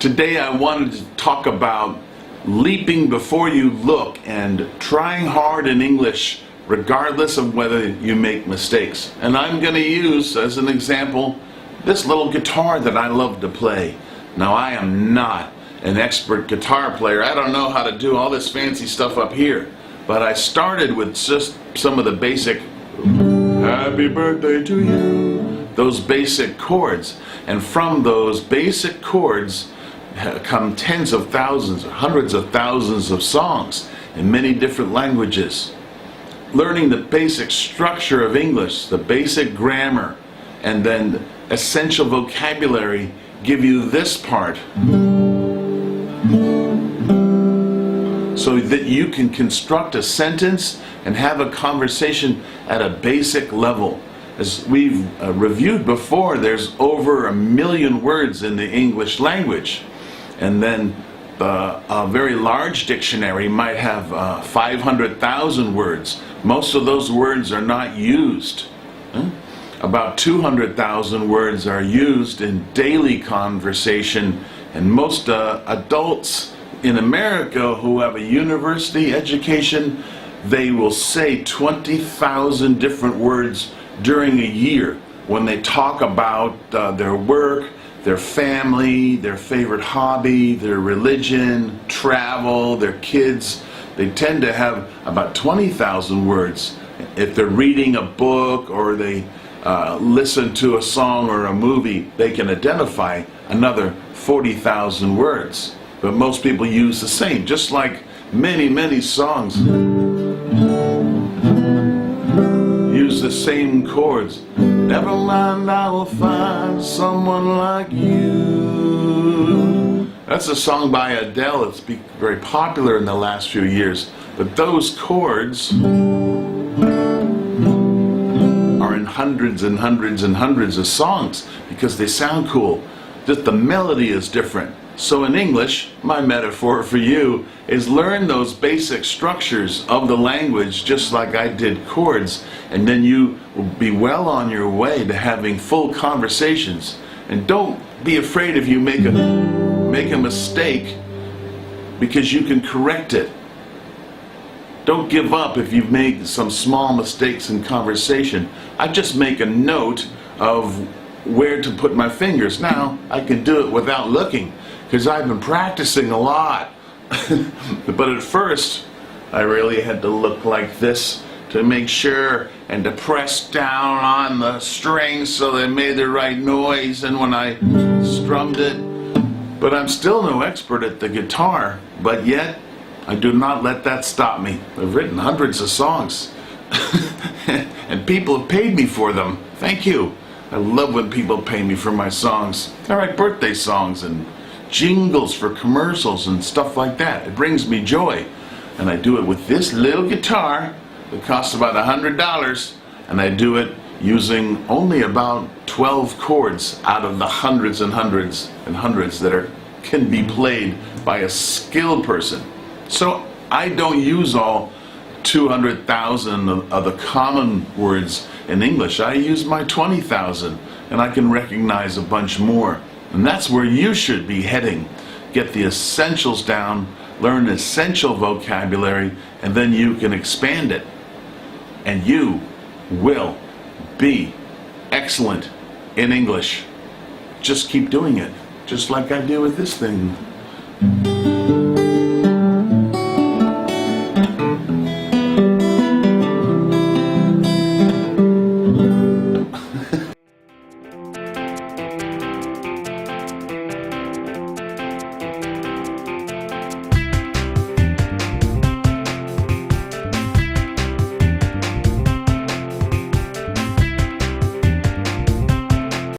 Today I wanted to talk about leaping before you look and trying hard in English regardless of whether you make mistakes. And I'm going to use as an example this little guitar that I love to play. Now, I am not an expert guitar player. I don't know how to do all this fancy stuff up here, but I started with just some of the basic happy birthday to you, those basic chords, and from those basic chords come tens of thousands or hundreds of thousands of songs in many different languages. Learning the basic structure of English, the basic grammar, and then essential vocabulary give you this part so that you can construct a sentence and have a conversation at a basic level. As we've reviewed before, there's over 1 million words in the English language, and then a very large dictionary might have 500,000 words. Most of those words are not used. About 200,000 words are used in daily conversation, and most adults in America who have a university education, they will say 20,000 different words during a year when they talk about their work, their family, their favorite hobby, their religion, travel, their kids. They tend to have about 20,000 words. If they're reading a book or they listen to a song or a movie, they can identify another 40,000 words. But most people use the same, just like many songs use the same chords. Never mind, I will find someone like you. That's a song by Adele. It's been very popular in the last few years. But those chords are in hundreds and hundreds and hundreds of songs because they sound cool. Just the melody is different. So in English, my metaphor for you is learn those basic structures of the language just like I did chords, and then you will be well on your way to having full conversations. And don't be afraid if you make a mistake, because you can correct it. Don't give up if you've made some small mistakes in conversation. I just make a note of where to put my fingers. Now I can do it without looking because I've been practicing a lot. But at first I really had to look like this to make sure, and to press down on the strings so they made the right noise and when I strummed it. But I'm still no expert at the guitar, but yet I do not let that stop me. I've written hundreds of songs and people have paid me for them. Thank you. I love when people pay me for my songs. I write birthday songs and jingles for commercials and stuff like that. It brings me joy. And I do it with this little guitar that costs about $100, and I do it using only about 12 chords out of the hundreds and hundreds and hundreds that can be played by a skilled person. So I don't use all 200,000 of the common words in English. I use my 20,000, and I can recognize a bunch more. And that's where you should be heading. Get the essentials down, learn essential vocabulary, and then you can expand it. And you will be excellent in English. Just keep doing it, just like I do with this thing.